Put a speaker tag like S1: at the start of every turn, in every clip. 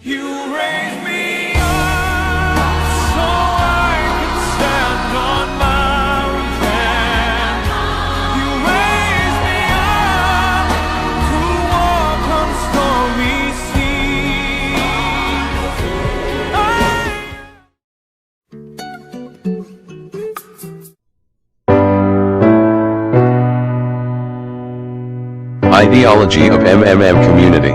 S1: You raise me up so I can stand on mountains. You raise me up to walk on stormy seas.
S2: Ideology of MMM community.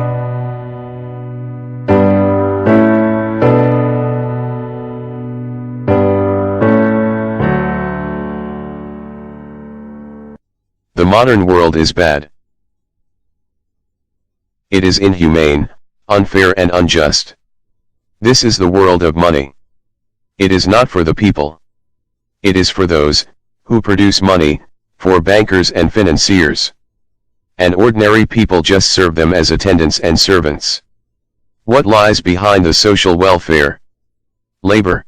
S2: The modern world is bad. It is inhumane, unfair and unjust. This is the world of money. It is not for the people. It is for those who produce money, for bankers and financiers. And ordinary people just serve them as attendants and servants. What lies behind the social welfare? Labor.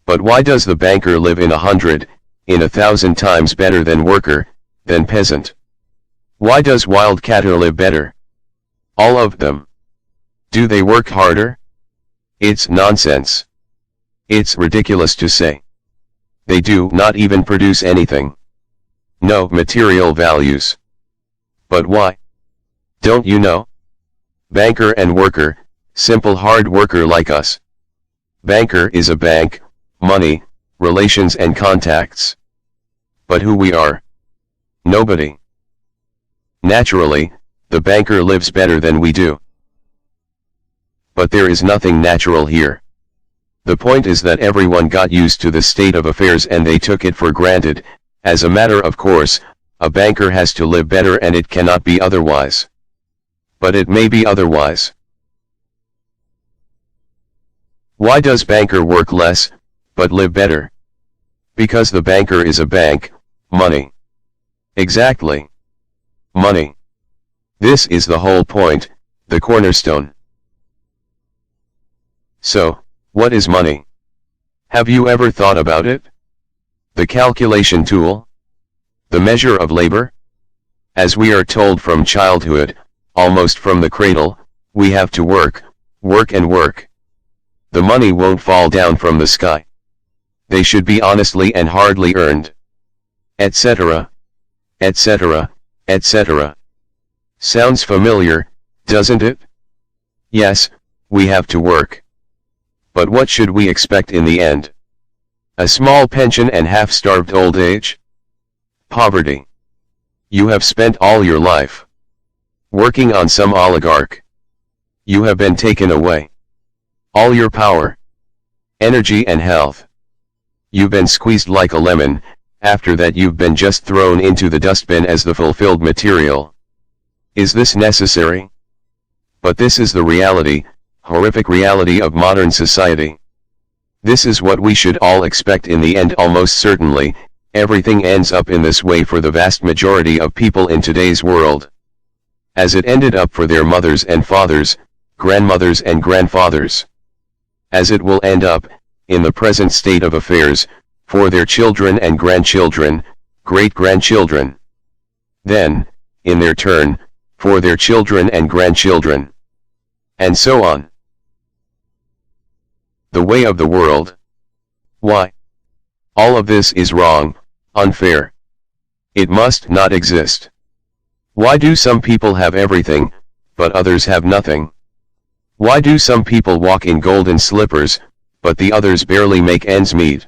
S2: But why does the banker live in 100, in 1,000 times better than worker, than peasant? Why does wildcatter live better? All of them. Do they work harder? It's nonsense. It's ridiculous to say. They do not even produce anything. No material values. But why? Don't you know? Banker and worker, simple hard worker like us. Banker is a bank, money, relations and contacts. But who we are? Nobody. Naturally, the banker lives better than we do. But there is nothing natural here. The point is that everyone got used to this state of affairs and they took it for granted. As a matter of course, a banker has to live better and it cannot be otherwise. But it may be otherwise. Why does banker work less, but live better? Because the banker is a bank, money. Exactly. Money. This is the whole point, the cornerstone. So, what is money? Have you ever thought about it? The calculation tool? The measure of labor? As we are told from childhood, almost from the cradle, we have to work, work and work. The money won't fall down from the sky. They should be honestly and hardly earned. Etc. Etc. Etc. Sounds familiar, doesn't it? Yes, we have to work. But what should we expect in the end? A small pension and half-starved old age? Poverty. You have spent all your life working on some oligarch. You have been taken away. All your power, energy and health. You've been squeezed like a lemon, after that you've been just thrown into the dustbin as the fulfilled material. Is this necessary? But this is the reality, horrific reality of modern society. This is what we should all expect in the end. Almost certainly, everything ends up in this way for the vast majority of people in today's world. As it ended up for their mothers and fathers, grandmothers and grandfathers. As it will end up, in the present state of affairs, for their children and grandchildren, great-grandchildren. Then, in their turn, for their children and grandchildren. And so on. The way of the world. Why? All of this is wrong, unfair. It must not exist. Why do some people have everything, but others have nothing? Why do some people walk in golden slippers, but the others barely make ends meet?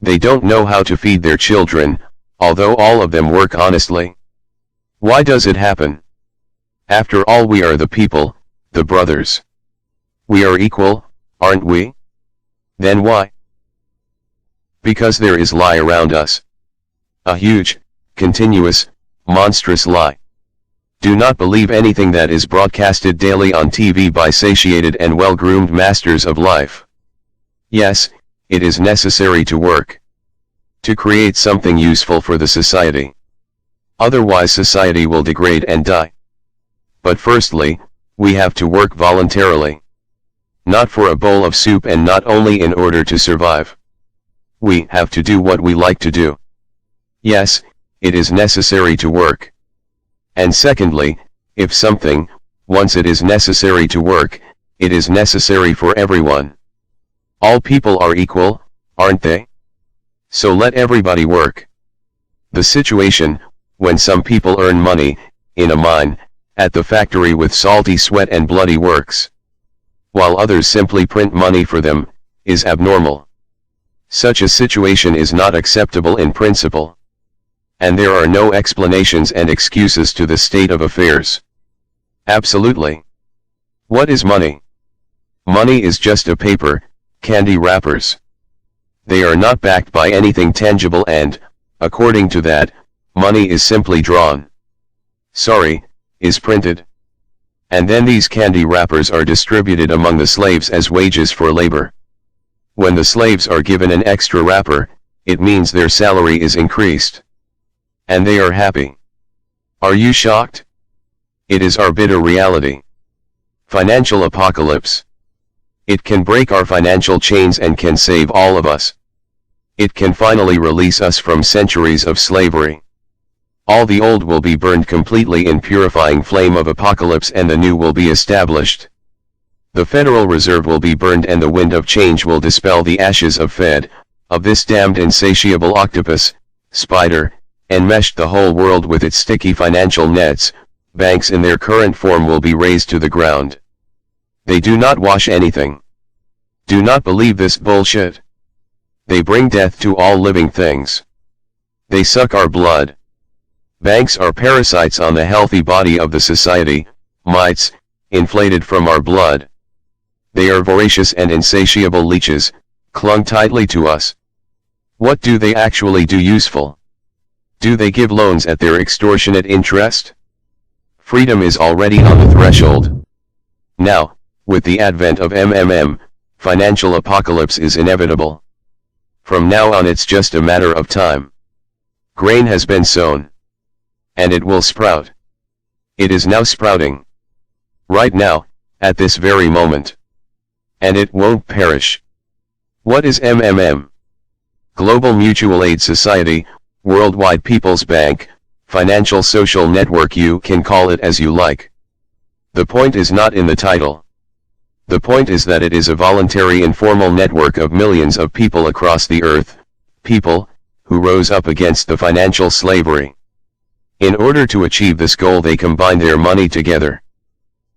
S2: They don't know how to feed their children, although all of them work honestly. Why does it happen? After all, we are the people, the brothers. We are equal, aren't we? Then why? Because there is lie around us. A huge, continuous, monstrous lie. Do not believe anything that is broadcasted daily on TV by satiated and well-groomed masters of life. Yes, it is necessary to work. To create something useful for the society. Otherwise society will degrade and die. But firstly, we have to work voluntarily. Not for a bowl of soup and not only in order to survive. We have to do what we like to do. Yes, it is necessary to work. And secondly, if something, once it is necessary to work, it is necessary for everyone. All people are equal, aren't they? So let everybody work. The situation, when some people earn money, in a mine, at the factory with salty sweat and bloody works, while others simply print money for them, is abnormal. Such a situation is not acceptable in principle. And there are no explanations and excuses to the state of affairs. Absolutely. What is money? Money is just a paper, candy wrappers. They are not backed by anything tangible and, according to that, money is simply drawn. Sorry, is printed. And then these candy wrappers are distributed among the slaves as wages for labor. When the slaves are given an extra wrapper, it means their salary is increased. And they are happy. Are you shocked? It is our bitter reality. Financial apocalypse. It can break our financial chains and can save all of us. It can finally release us from centuries of slavery. All the old will be burned completely in purifying flame of apocalypse and the new will be established. The Federal Reserve will be burned and the wind of change will dispel the ashes of of this damned insatiable octopus, spider, enmeshed the whole world with its sticky financial nets. Banks in their current form will be razed to the ground. They do not wash anything. Do not believe this bullshit. They bring death to all living things. They suck our blood. Banks are parasites on the healthy body of the society, mites, inflated from our blood. They are voracious and insatiable leeches, clung tightly to us. What do they actually do useful? Do they give loans at their extortionate interest? Freedom is already on the threshold. Now, with the advent of financial apocalypse is inevitable. From now on it's just a matter of time. Grain has been sown. And it will sprout. It is now sprouting. Right now, at this very moment. And it won't perish. What is Global Mutual Aid Society, Worldwide People's Bank, Financial Social Network, you can call it as you like. The point is not in the title. The point is that it is a voluntary informal network of millions of people across the earth, people, who rose up against the financial slavery. In order to achieve this goal they combine their money together.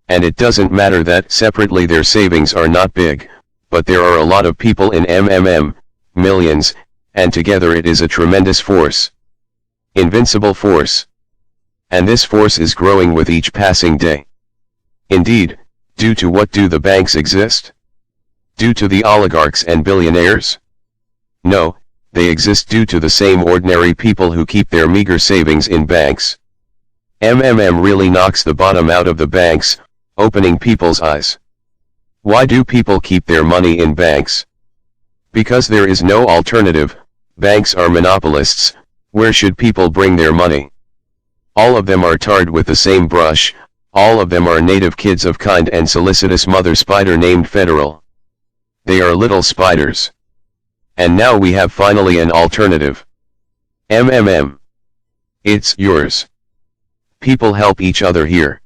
S2: And it doesn't matter that separately their savings are not big, but there are a lot of people in millions, and together it is a tremendous force. Invincible force. And this force is growing with each passing day. Indeed, due to what do the banks exist? Due to the oligarchs and billionaires? No, they exist due to the same ordinary people who keep their meager savings in banks. Really knocks the bottom out of the banks, opening people's eyes. Why do people keep their money in banks? Because there is no alternative. Banks are monopolists. Where should people bring their money? All of them are tarred with the same brush, all of them are native kids of kind and solicitous mother spider named Federal. They are little spiders. And now we have finally an alternative. It's yours. People help each other here.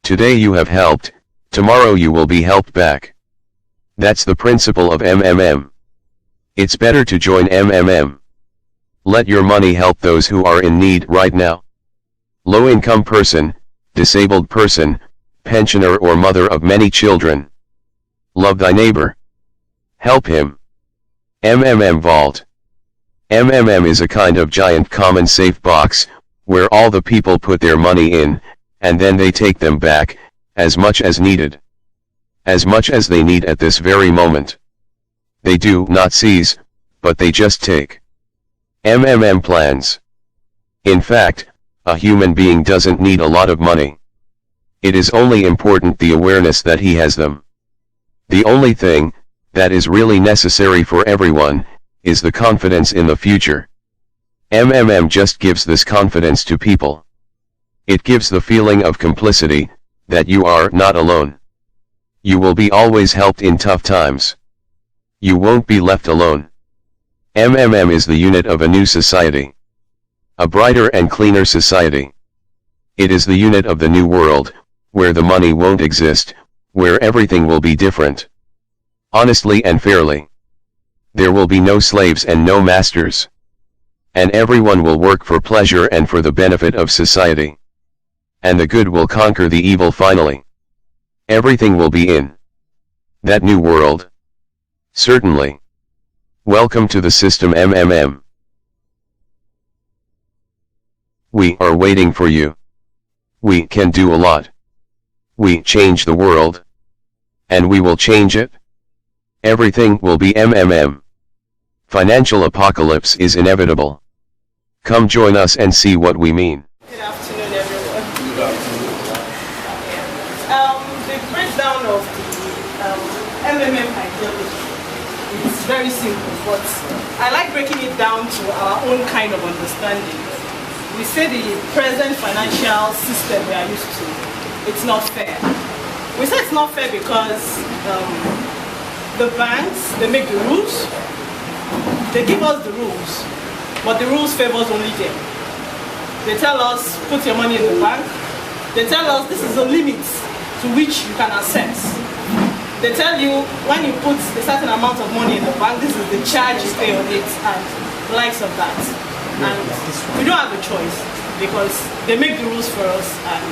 S2: Today you have helped, tomorrow you will be helped back. That's the principle of It's better to join Let your money help those who are in need right now. Low-income person, disabled person, pensioner or mother of many children. Love thy neighbor. Help him. Vault. Is a kind of giant common safe box, where all the people put their money in, and then they take them back, as much as needed. As much as they need at this very moment. They do not seize, but they just take. Plans. In fact, a human being doesn't need a lot of money. It is only important the awareness that he has them. The only thing, that is really necessary for everyone, is the confidence in the future. Just gives this confidence to people. It gives the feeling of complicity, that you are not alone. You will be always helped in tough times. You won't be left alone. is the unit of a new society. A brighter and cleaner society. It is the unit of the new world, where the money won't exist, where everything will be different. Honestly and fairly. There will be no slaves and no masters. And everyone will work for pleasure and for the benefit of society. And the good will conquer the evil finally. Everything will be in that new world. Certainly. Welcome to the system MMM. We are waiting for you. We can do a lot. We change the world. And we will change it. Everything will be MMM. Financial apocalypse is inevitable. Come join us and see what we mean.
S3: Good afternoon, everyone. Good afternoon. The breakdown of the MMM ideology is very simple, but I like breaking it down to our own kind of understanding. We say the present financial system we are used to, it's not fair. We say it's not fair because the banks, they make the rules, they give us the rules, but the rules favors only them. They tell us, put your money in the bank. They tell us this is the limit to which you can access. They tell you when you put a certain amount of money in the bank, this is the charge you pay on it and likes of that. And we don't have a choice because they make the rules for us and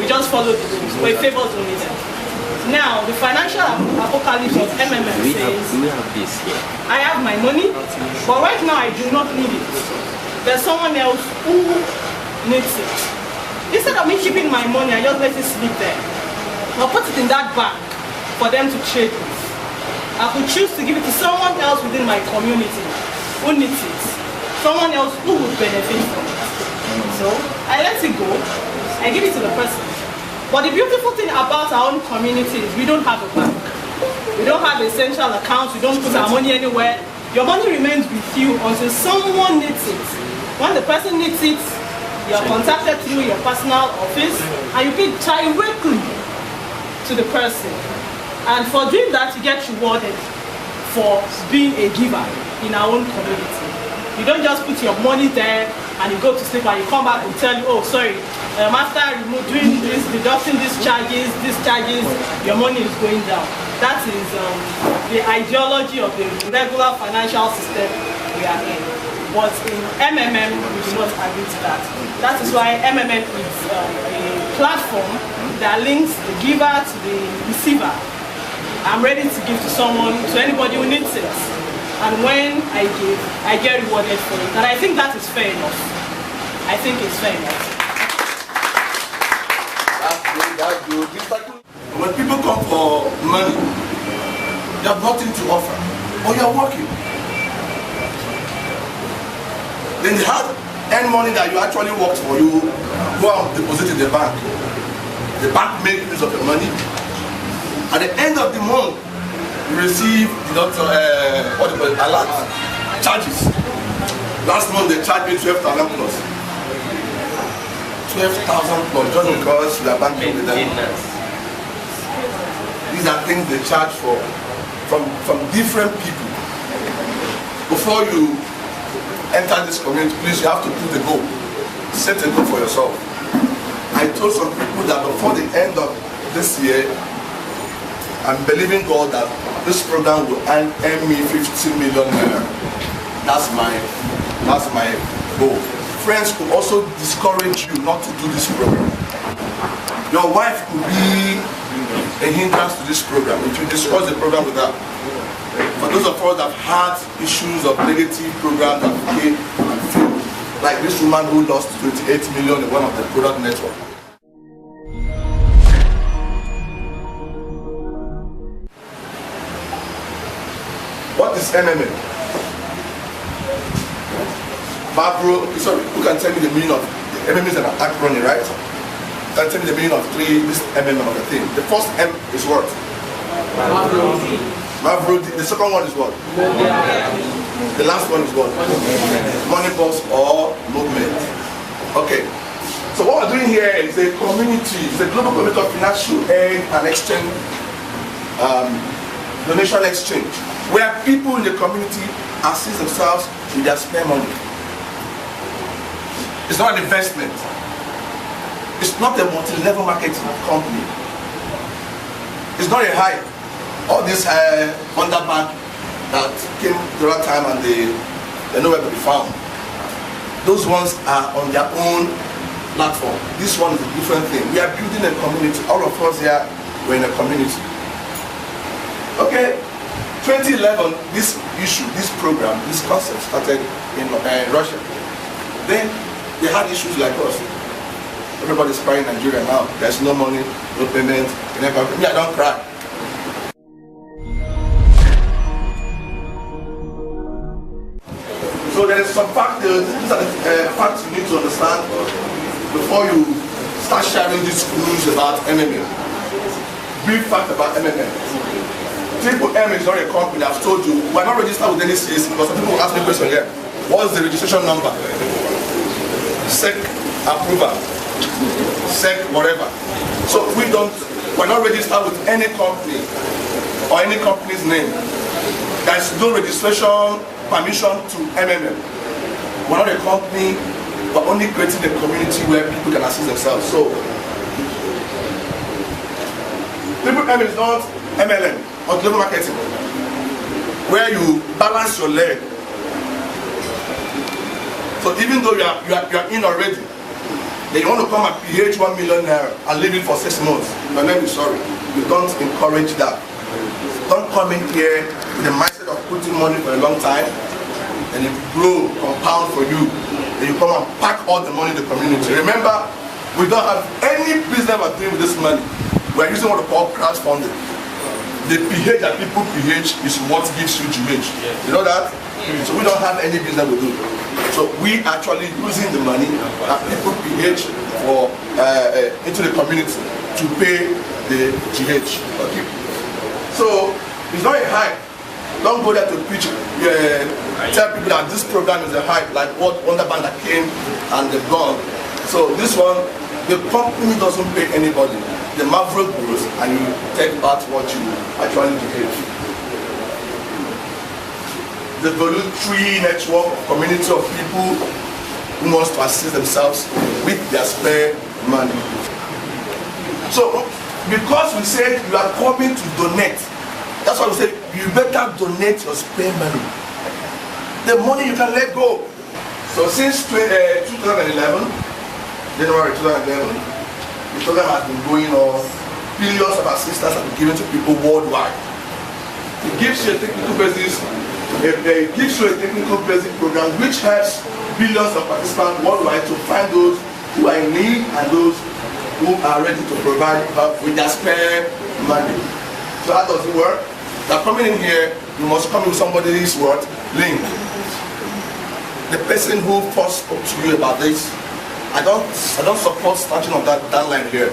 S3: we just follow the rules, but it favors only them. Now, the financial apocalypse of MMM says, I have my money, but right now I do not need it. There's someone else who needs it. Instead of me keeping my money, I just let it sleep there. I'll put it in that bank for them to trade with. I could choose to give it to someone else within my community who needs it. Someone else who would benefit from it. So, I let it go, I give it to the person. But the beautiful thing about our own community is we don't have a bank. We don't have a central account, we don't put our money anywhere. Your money remains with you until someone needs it. When the person needs it, you are contacted through your personal office and you pay directly to the person. And for doing that, you get rewarded for being a giver in our own community. You don't just put your money there and you go to sleep and you come back and tell you, oh sorry, after doing this, deducting these charges, your money is going down. That is the ideology of the regular financial system we are in. But in MMM, we do not agree to that. That is why MMM is a platform that links the giver to the receiver. I'm ready to give to someone, to anybody who needs it. And when I give, I get rewarded for it. And I think that is fair enough. I think it's fair enough.
S4: That's good. When people come for money, they have nothing to offer. Or you're working. Then they have any money that you actually worked for, you go and deposit in the bank. The bank makes use of your money. At the end of the month, you receive alert charges. Last month they charged me 12,000 plus. 12,000 plus just because you are banking with them. These are things they charge for from different people. Before you enter this community, please, you have to put a goal. Set a goal for yourself. I told some people that before the end of this year, I'm believing God that this program will earn me 50 million naira. That's my goal. Friends could also discourage you not to do this program. Your wife could be a hindrance to this program if you discuss the program with her. For those of us that have had issues of negative programs that came and failed, like this woman who lost 28 million in one of the product network. What is MMM? Sorry, who can tell me the meaning of the MMM is an acronym, right? Can tell me the meaning of this MMM of the thing. The first M is what? Mavrodi. The second one is what? The last one is what? Money box or movement. Okay. So what we're doing here is a community, it's a global community of financial aid and exchange, donation exchange, where people in the community assist themselves with their spare money. It's not an investment. It's not a multi-level marketing company. It's not a hype. All this underbank that came the right time and they're nowhere to be found. Those ones are on their own platform. This one is a different thing. We are building a community. All of us here, we're in a community. Okay, 2011, this issue, this program, this concept started in Russia. Then they had issues like us. Everybody's crying in Nigeria now. There's no money, no payment. Me, I don't cry. So there's some factors, these are the facts you need to understand before you start sharing these news about MMA. Brief fact about MMA. Triple M is not a company. I've told you, we're not registered with any CAC because some people will ask me a question here. What is the registration number? SEC approval, SEC whatever. So we're not registered with any company or any company's name. There's no registration permission to MMM. We're not a company, but only creating a community where people can assist themselves. So, Triple M is not MLM, or global marketing, where you balance your leg. So even though you are in already, then you want to come and PH 1 million naira and leave it for 6 months. Your name is sorry. We don't encourage that. Don't come in here with the mindset of putting money for a long time and it grow, compound for you. Then you come and pack all the money in the community. Remember, we don't have any business we're doing with this money. We're using what we call crowdfunding. The pH that people pH is what gives you GH. You know that? So we don't have any business we do. So we actually using the money that people pH for into the community to pay the GH. Okay. So it's not a hype. Don't go there to preach. Tell people that this program is a hype, like what Wonderband that came and they've gone. So this one, the company doesn't pay anybody. The Maverick grows and you take part what you actually give. The voluntary network, community of people who wants to assist themselves with their spare money. So because we said you are coming to donate, that's why we say you better donate your spare money. The money you can let go. So since 2011, January 2011, the program has been going on. Billions of assistance have been given to people worldwide. It gives you a technical basis. It gives you a technical basic program which helps billions of participants worldwide to find those who are in need and those who are ready to provide with their spare money. So how does it work? They're coming in here, you must come with somebody's word, link. The person who first spoke to you about this, I don't support starting on that line here.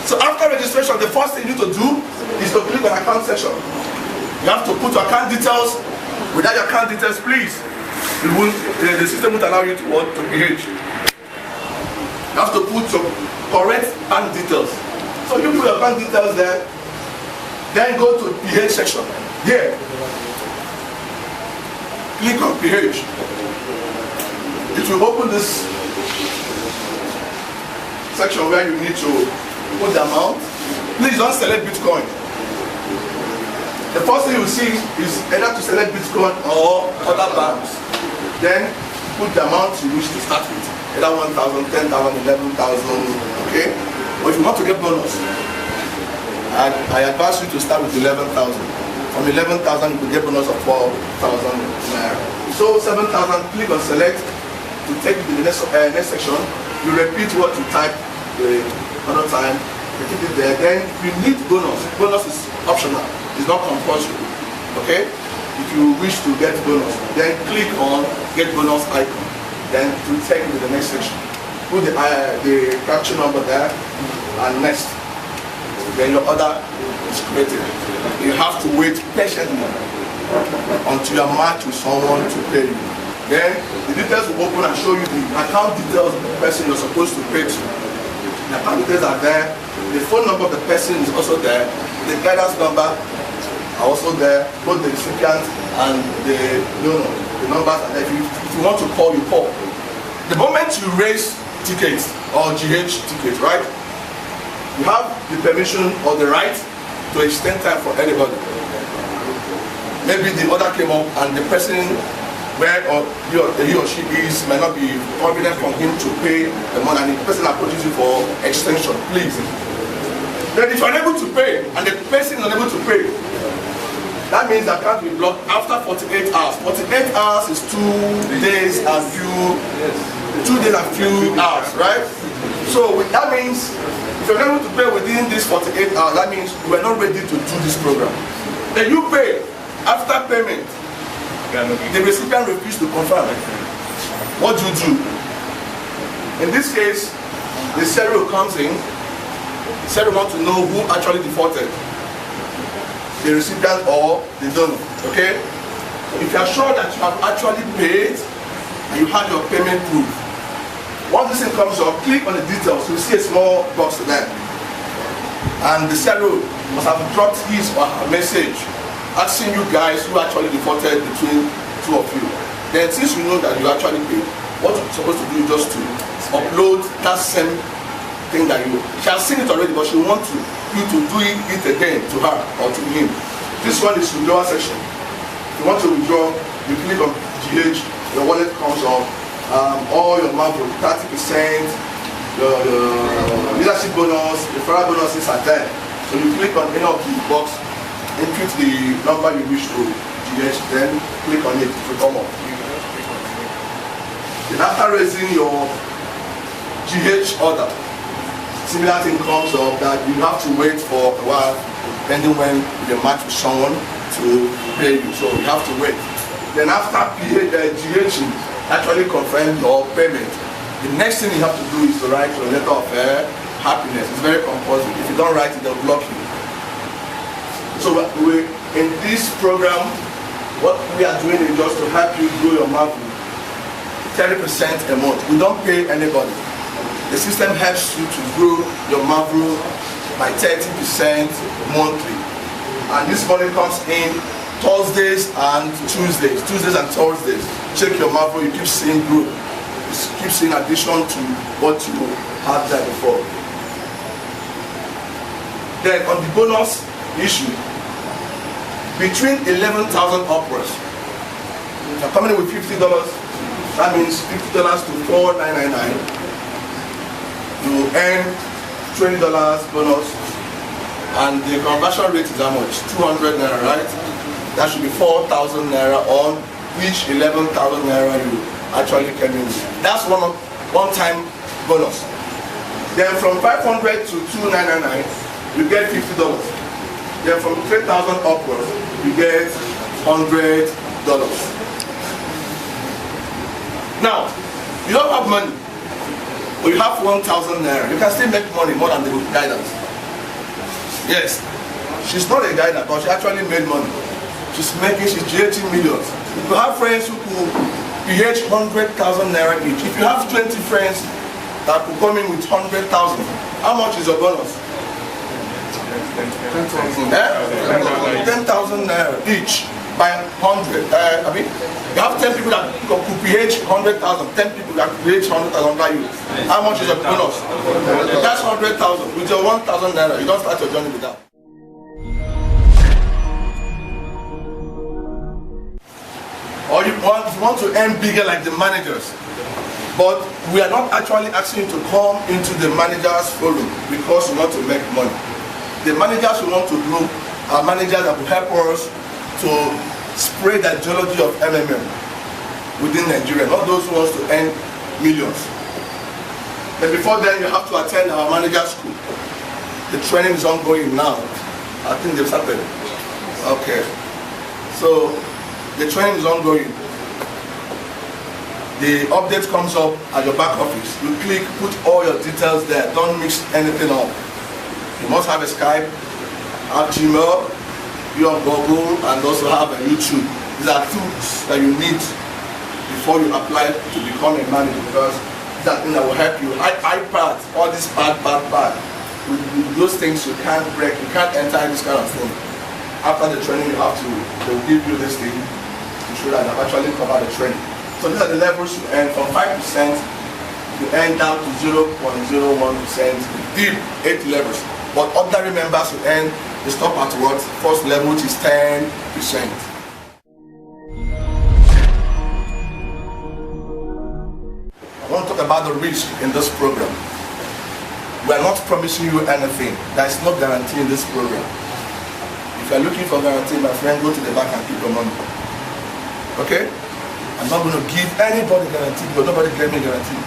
S4: So after registration, the first thing you need to do is to click on account section. You have to put your account details. Without your account details, please, the system won't allow you to PH. You have to put your correct bank details. So you put your bank details there, then go to PH section. Here, click on PH. It will open this section where you need to put the amount. Please don't select Bitcoin. The first thing you see is either to select Bitcoin or other banks. Then put the amount you wish to start with. Either 1,000, 10,000, 11,000, okay? But if you want to get bonus, I advise you to start with 11,000. From 11,000 you could get bonus of 4,000 naira. So 7,000, click on select to take you to the next section. You repeat what you type the other time, repeat it there. Then you need bonus. Bonus is optional. It's not compulsory. Okay? If you wish to get bonus, then click on get bonus icon. Then to take you to the next section. Put the capture number there and next. Then your order is created. You have to wait patiently until you are matched with someone to pay you. Then the details will open and show you the account details of the person you're supposed to pay to. The account details are there. The phone number of the person is also there. The guidance number are also there. Both the recipient and the donor. The numbers are there. If you want to call, you call. The moment you raise tickets or GH tickets, right? You have the permission or the right to extend time for anybody. Maybe the order came up and the person where he or she is might not be convenient for him to pay the money, and the person approaches you for extension, please. Then if you're unable to pay and the person is unable to pay, that means the account will be blocked after 48 hours. 48 hours is 2 days and few hours, right? So that means if you're unable to pay within these 48 hours, that means you are not ready to do this program. Then you pay. After payment, the recipient refused to confirm. What do you do? In this case, the seller comes in. The seller wants to know who actually defaulted, the recipient or the donor. Okay? If you are sure that you have actually paid and you have your payment proof, once this thing comes up, click on the details. You see a small box there, and the seller must have dropped his or her message asking you guys who actually defaulted between two of you. Then since you know that you actually paid, what you're supposed to do is just to upload that same thing that she has seen it already, but she wants you to do it again to her or to him. This one is withdrawal section. If you want to withdraw, you click on GH, your wallet comes up, all your marble, 30%, your leadership bonus, referral bonuses are there. So you click on any of the box, input the number you wish to GH, then click on it to come up. Then after raising your GH order, similar thing comes up that you have to wait for a while, depending when you match with someone to pay you. So you have to wait. Then after GH actually confirm your payment, the next thing you have to do is to write your letter of happiness. It's very compulsory. If you don't write it, they'll block you. So in this program, what we are doing is just to help you grow your market 30% a month. We don't pay anybody. The system helps you to grow your market by 30% monthly. And this money comes in Thursdays and Tuesdays. Tuesdays and Thursdays. Check your market, you keep seeing growth. You keep seeing addition to what you had there before. Then on the bonus issue, between 11,000 upwards, if you're coming in with $50, that means $50 to $4,999. You earn $20 bonus, and the conversion rate is how much? 200 naira, right? That should be 4,000 naira on each 11,000 naira you actually came in. That's one-time bonus. Then from 500 to 2,999, you get $50. Then from 3,000 upwards, you get $100. Now, you don't have money, but you have 1,000 naira. You can still make money more than the guidance. Yes, she's not a guider, but she actually made money. She's generating millions. You have friends who could PH 100,000 naira each. If you have 20 friends that could come in with 100,000, how much is your bonus? 10,000 naira each by 100. You have 10 people that could PH 100,000, 10 people that could PH 100,000 value. How much is your bonus? That's 100,000. With your 1,000 naira, you don't start your journey with that. Or if you want to earn bigger like the managers. But we are not actually asking you to come into the managers forum because we want to make money. The managers we want to grow are managers that will help us to spread the ideology of MMM within Nigeria, not those who want to earn millions. But before then, you have to attend our manager school. The training is ongoing now. I think they've started. Okay. So the training is ongoing. The update comes up at your back office. You click, put all your details there. Don't mix anything up. You must have a Skype, have Gmail, be on Google, and also have a YouTube. These are tools that you need before you apply to become a manager, because these are things that will help you. iPad, all this bad. With those things you can't break, you can't enter this kind of thing. After the training, you have to, they will give you this thing to show that I've actually covered the training. So these are the levels you earn. From 5%, you earn down to 0.01%, deep 8 levels. But ordinary members will earn They stop at what? First level, which is 10%. I want to talk about the risk in this program. We are not promising you anything. There is no guarantee in this program. If you are looking for guarantee, my friend, go to the bank and keep your money. Okay? I'm not going to give anybody guarantee because nobody gave me guarantee.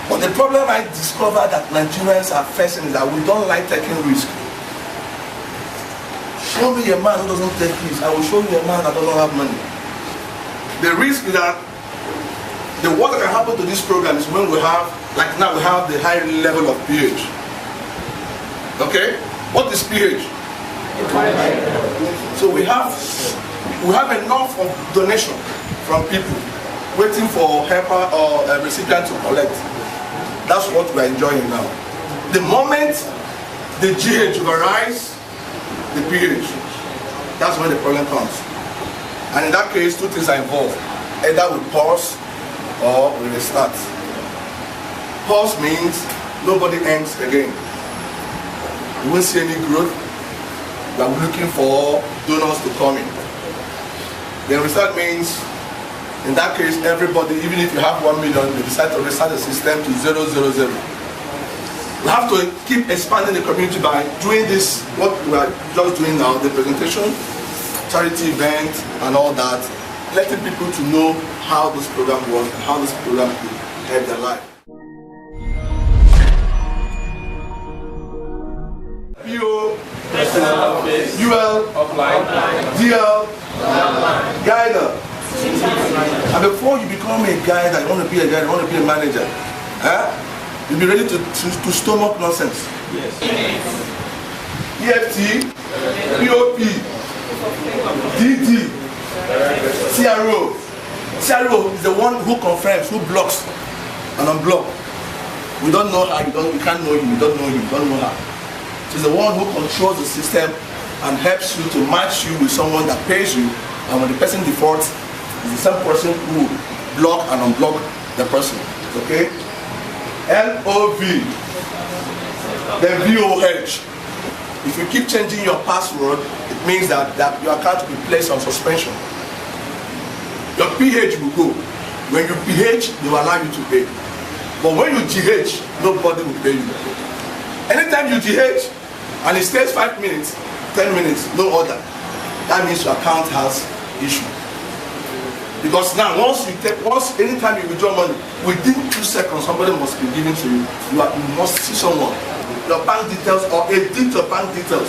S4: But the problem I discovered that Nigerians are facing is that we don't like taking risk. Show me a man who doesn't take risk. I will show you a man that doesn't have money. The risk is that what can happen to this program is when we have, like now we have the high level of pH. Okay? What is pH? So we have enough of donation from people waiting for helper or a recipient to collect. That's what we're enjoying now. The moment the GH overrides the pH, that's when the problem comes. And in that case, two things are involved. Either we pause or we restart. Pause means nobody ends again. You won't see any growth. We are looking for donors to come in. Then restart means, in that case, everybody, even if you have 1 million, we decide to restart the system to 000. We have to keep expanding the community by doing this, what we are just doing now, the presentation, charity event, and all that, letting people to know how this program works and how this program will help their life. PO, UL, DL, guider. And before you become a guider, you want to be a guider, you want to be a manager, you'll be ready to stomach nonsense. Yes. EFT, POP, DD, CRO. CRO is the one who confirms, who blocks and unblocks. We don't know her, we can't know him, we don't know him, we don't know her. She's the one who controls the system and helps you to match you with someone that pays you, and when the person defaults, it's the same person who block and unblock the person. Okay? LOV, then VOH. If you keep changing your password, it means that your account will be placed on suspension. Your PH will go. When you PH, they will allow you to pay. But when you GH, nobody will pay you. Anytime you GH and it stays 5 minutes, 10 minutes, no order, that means your account has issue. Because now, anytime you withdraw money, within 2 seconds, somebody must be given to you. You must see someone. Your bank details or edit your bank details.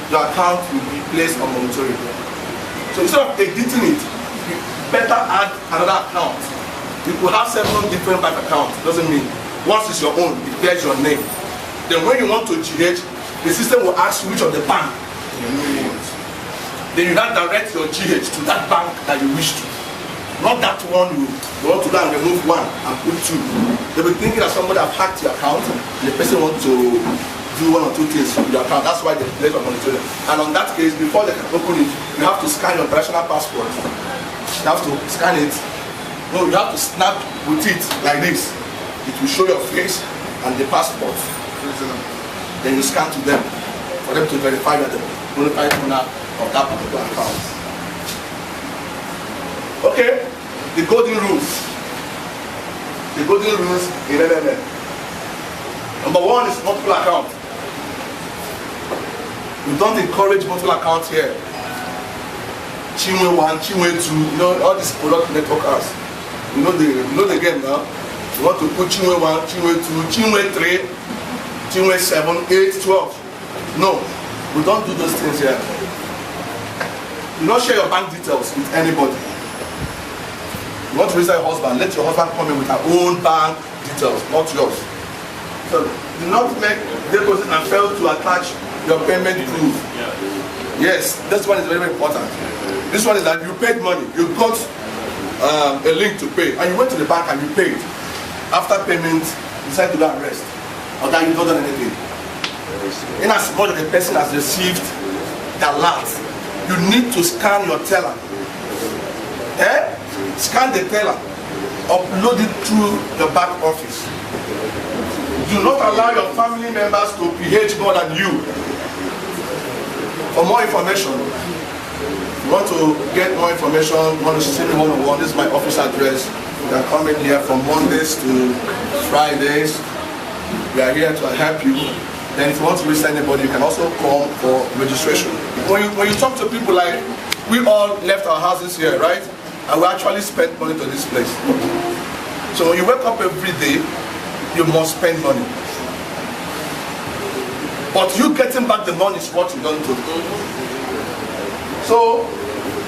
S4: Your account will be placed on monitoring. So instead of editing it, you better add another account. You could have 7 different bank accounts. Doesn't mean once it's your own, it bears your name. Then when you want to GH, the system will ask you which of the bank you want. Then you now direct your GH to that bank that you wish to. Not that one you want to go and remove one and put 2. They'll be thinking that somebody have hacked your account and the person wants to do 1 or 2 things with your account. That's why they place on monitoring. And on that case, before they can open it, you have to scan your international passport. You have to scan it. No, you have to snap with it like this. It will show your face and the passport. Then you scan to them for them to verify that the qualified owner of that particular account. Okay, the golden rules. The golden rules in MMM. Number 1 is multiple account. We don't encourage multiple accounts here. Chinwe 1, Chinwe 2, you know all these product networkers. You know the game now. You want to put Chinwe 1, Chinwe 2, Chinwe 3, Chinwe 7, 8, 12. No, we don't do those things here. Do not share your bank details with anybody. You want to register your husband, let your husband come in with her own bank details, not yours. So do not make deposit and fail to attach your payment proof. Yes, this one is very, very important. This one is that you paid money, you got a link to pay, and you went to the bank and you paid. After payment, you decided to go and rest, or that you've not done anything. In as much as the person has received the alert, you need to scan your teller. Scan the teller, upload it through the back office. Do not allow your family members to PH more than you. For more information, if you want to get more information, you want to see me one-on-one, this is my office address. You can come in here from Mondays to Fridays. We are here to help you. Then if you want to register anybody, you can also come for registration. When you talk to people, like, we all left our houses here, right? And we actually spent money to this place. So when you wake up every day, you must spend money. But you getting back the money is what you don't do. So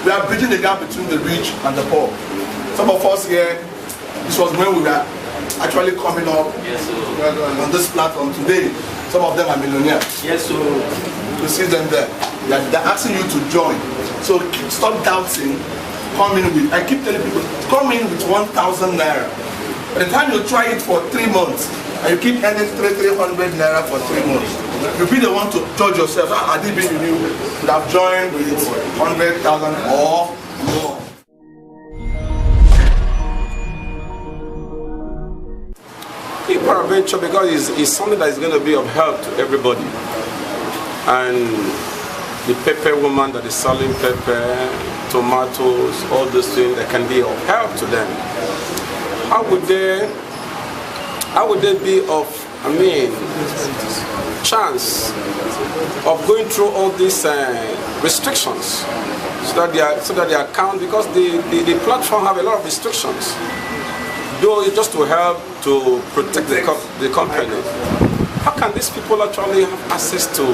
S4: we are bridging the gap between the rich and the poor. Some of us here, this was when we were actually coming up on this platform today. Some of them are millionaires. Yes, so to see them there, they're asking you to join. So stop doubting. Come in with, I keep telling people, come in with 1,000 naira. By the time you try it for 3 months, and you keep earning 300 naira for 3 months, you'll be the one to judge yourself. I did been you would have joined with 100,000 or more.
S5: Peradventure, because it's something that is going to be of help to everybody. And the pepper woman that is selling pepper, tomatoes, all those things that can be of help to them. How would they be of, chance of going through all these restrictions so that their account, because the platform have a lot of restrictions, though it's just to help to protect the company. How can these people actually have access to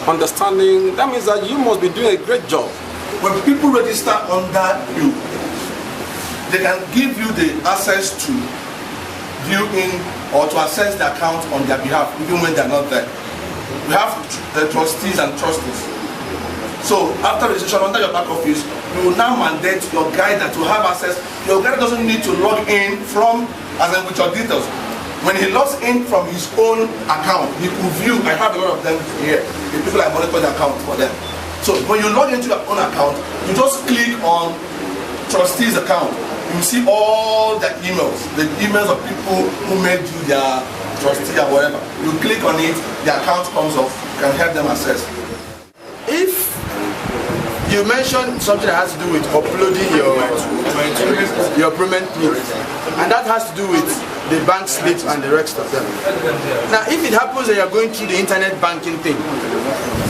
S5: understanding? That means that you must be doing a great job.
S4: When people register under you, they can give you the access to view in or to access the account on their behalf, even when they're not there. We have the trustees and trustees. So after registration under your back office, you will now mandate your guider to have access. Your guider doesn't need to log in from, as in with your details. When he logs in from his own account, he will view. I have a lot of them here. The people I monitor the account for them. So when you log into your own account, you just click on trustees account. You see all the emails of people who made you their trustee or whatever. You click on it, the account comes up, you can help them access.
S6: If you mentioned something that has to do with uploading your payment proof, and that has to do with the bank slips and the rest of them. Now, if it happens that you're going through the internet banking thing,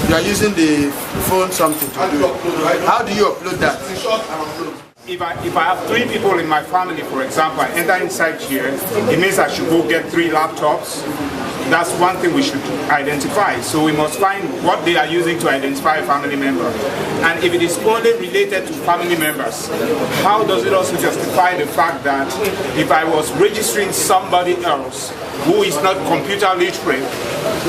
S6: you are using the phone something to do it. How do you upload that?
S7: If I have 3 people in my family, for example, I enter inside here, it means I should go get 3 laptops. That's one thing we should identify. So we must find what they are using to identify a family member. And if it is only related to family members, how does it also justify the fact that if I was registering somebody else who is not computer literate,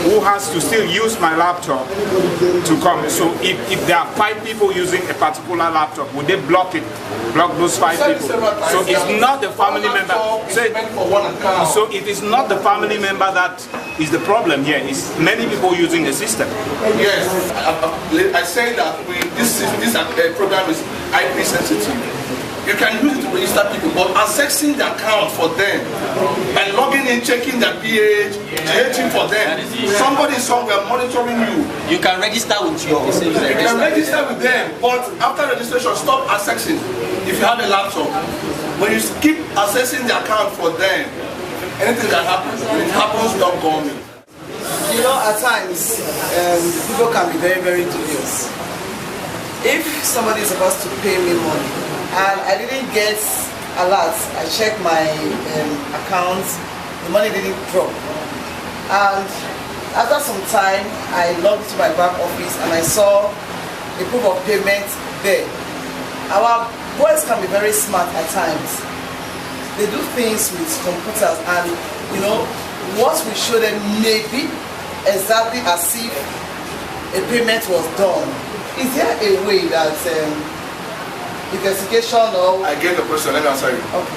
S7: who has to still use my laptop to come? So if there are 5 people using a particular laptop, would they block it? Block those 5 people? So it's not the family member. So it is not the family member that is the problem here. It's many people using the system.
S4: Yes, I say that this program is IP sensitive. You can use it to register people, but accessing the account for them by logging in, checking their pH, checking for them. Somebody somewhere monitoring you.
S8: You can register with your.
S4: You can register with them, but after registration, stop accessing. If you have a laptop, when you keep accessing the account for them, anything can happen. When it happens, don't call me.
S9: You know, at times, people can be very, very dubious. If somebody is supposed to pay me money, and I didn't get alert, I checked my account, the money didn't drop. And after some time, I logged to my bank office and I saw a proof of payment there. Our boys can be very smart at times. They do things with computers, and you know, what we show them may be exactly as if a payment was done. Is there a way that investigation or...
S4: I get the question, let me answer you.
S9: Okay.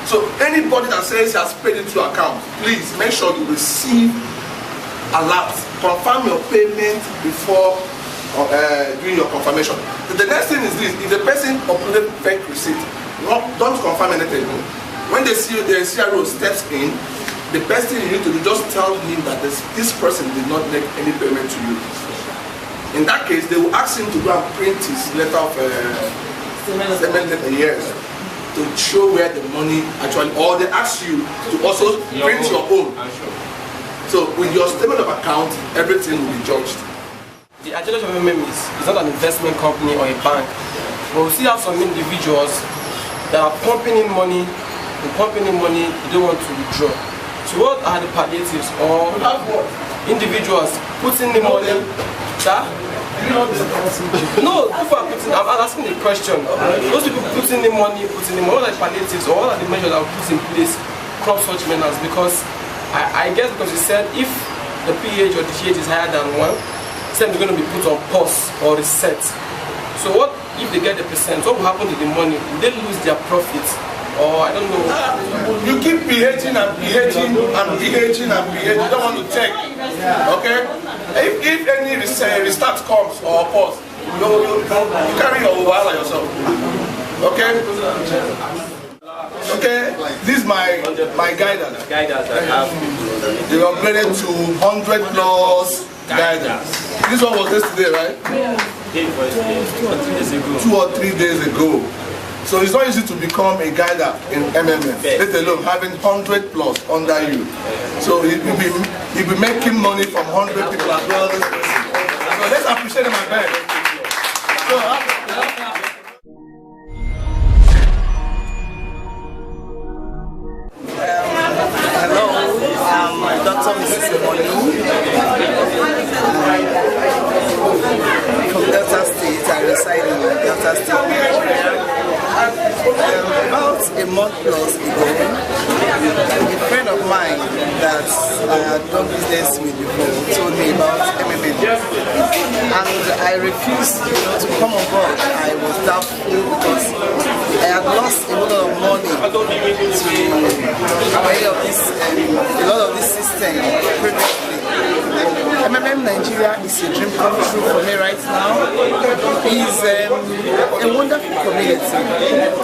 S4: So anybody that says he has paid into your account, please make sure you receive alert. Confirm your payment before doing your confirmation. The next thing is this: if the person uploaded fake receipt, don't confirm anything. When they see the CRO steps in, the best thing you need to do, just tell him that this person did not make any payment to you. In that case, they will ask him to go and print his letter of statement a year to show where the money actually, or they ask you to also print your own. So with your statement of account, everything will be judged.
S10: The agenda of OMA is not an investment company or a bank, but we still have some individuals that are pumping in money, they don't want to withdraw. So what are the palliatives or individuals putting the money? No, people are putting, I'm asking the question. Those people putting the money, what are the palliatives or what are the measures that are put in place crop such menace? Because I guess because you said if the pH or the pH is higher than 1, then they're going to be put on pause or reset. So what if they get the percent? What will happen to the money? Will they lose their profit? Or I don't know.
S4: You keep pHing and pHing and pHing and pHing. You don't want to check. Okay? If any restart comes or pause, you carry your wire yourself. Okay? Okay? This is my guidance. They upgraded to 100 plus guidance. This one was yesterday, right? 2 or 3 days ago. So it's not easy to become a guider in MMM, let alone having 100 plus under you. So you'll be making money from 100 people as well. So let's appreciate my best.
S9: Hello, I'm Dr. Mrs. Molu from Delta State. I reside in Delta State. About a month plus ago, a friend of mine that I had done business with before told me about MMM, and I refused to come on board. I was doubtful because I had lost a lot of money to a lot of this system previously. MMM Nigeria is a dream come true for me right now. It's a wonderful community.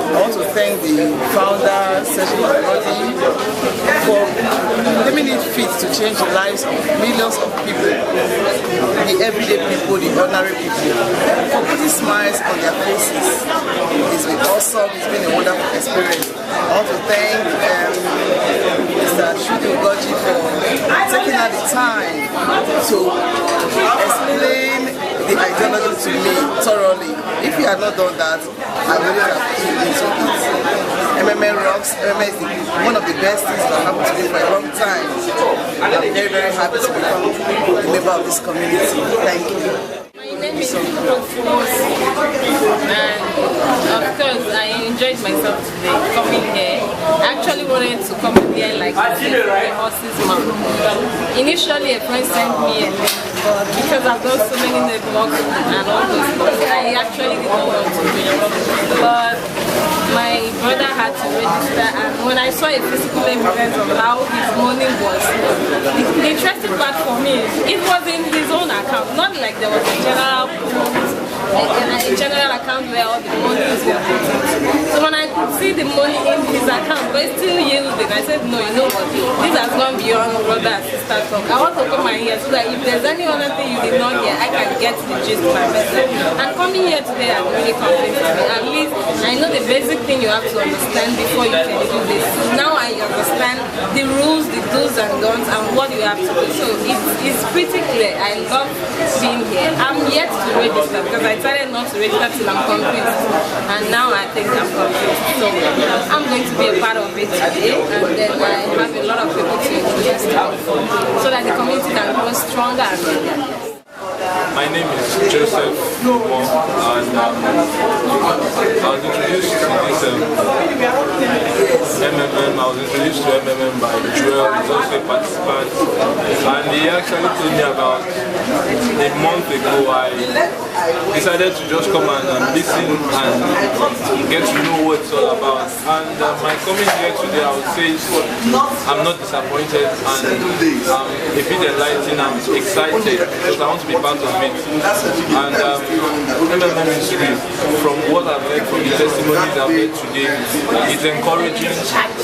S9: I want to thank the founder, Sergio Brody, for giving it fit to change the lives of millions of people, the everyday people, the ordinary people, for putting smiles on their faces. It's been awesome, it's been a wonderful experience. I want to thank Mr. Shudu Goji for taking out the time to explain the ideology to me thoroughly. If he had not done that, I wouldn't have keyed into it. MMM rocks. MMA is one of the best things that happened to me for a long time. I'm very, very happy to become a member of this community. Thank you.
S11: My name is Rose, and of course I enjoyed myself today coming here. I actually wanted to come here like my horse's mom. Initially a friend sent me a link, but because I've done so many networks and all those things, I actually did not want to do it. But my brother had to register, and when I saw a physical evidence of how his money was, the interesting part for me, it was in his own account, not like there was a general account where all the monies were put into. So when I could see the money in his account, but still yielding, I said, no, you know what, this has gone beyond brother and sister talk. I want to come and hear so that if there's any other thing you did not hear, I can get the gist by myself. And coming here today has really convinced me. At least I know the basic thing you have to understand before you can do this. Now I understand the rules, the do's and don'ts, and what you have to do. So it's pretty clear. I love being here. I'm yet to register because I decided not to register till I'm convinced. And now I think I'm convinced. So I'm going to be a part of it today, and then I have a lot of people to introduce to so that the community can grow stronger and bigger.
S12: My name is Joseph Wong, and I was introduced to this MMM. I was introduced to MMM by Joel, who's also a participant, and he actually told me about a month ago, I decided to just come and listen and get to know what it's all about. And my coming here today, I would say I'm not disappointed and I'm a bit enlightened. I'm excited because I want to be part of it. And MMM ministry, from what I've heard, from the testimonies I've heard today, is encouraging.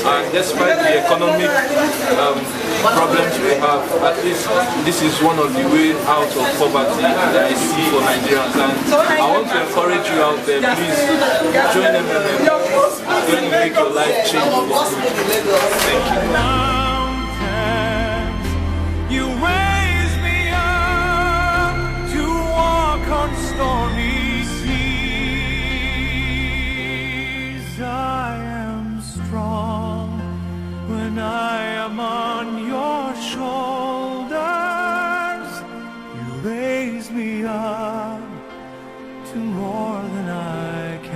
S12: And despite the economic problems we have, at least this is one of the ways out of poverty that I see for Nigerians. And I want to encourage you out there, please join MMM. It's going to make your life change for good. Thank you.
S1: Mountains, you raise me up to walk on stormy seas. I am strong when I am on your shoulders. You raise me up to more than I can.